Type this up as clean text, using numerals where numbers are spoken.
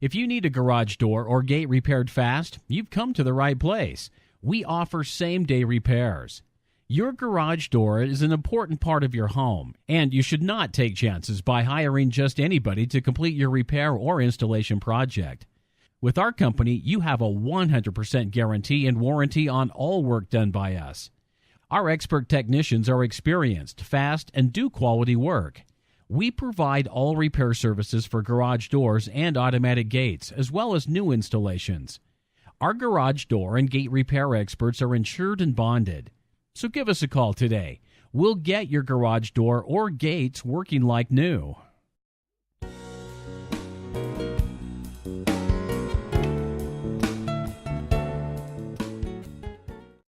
If you need a garage door or gate repaired fast, you've come to the right place. We offer same-day repairs. Your garage door is an important part of your home, and you should not take chances by hiring just anybody to complete your repair or installation project. With our company, you have a 100% guarantee and warranty on all work done by us. Our expert technicians are experienced, fast, and do quality work. We provide all repair services for garage doors and automatic gates, as well as new installations. Our garage door and gate repair experts are insured and bonded. So give us a call today. We'll get your garage door or gates working like new.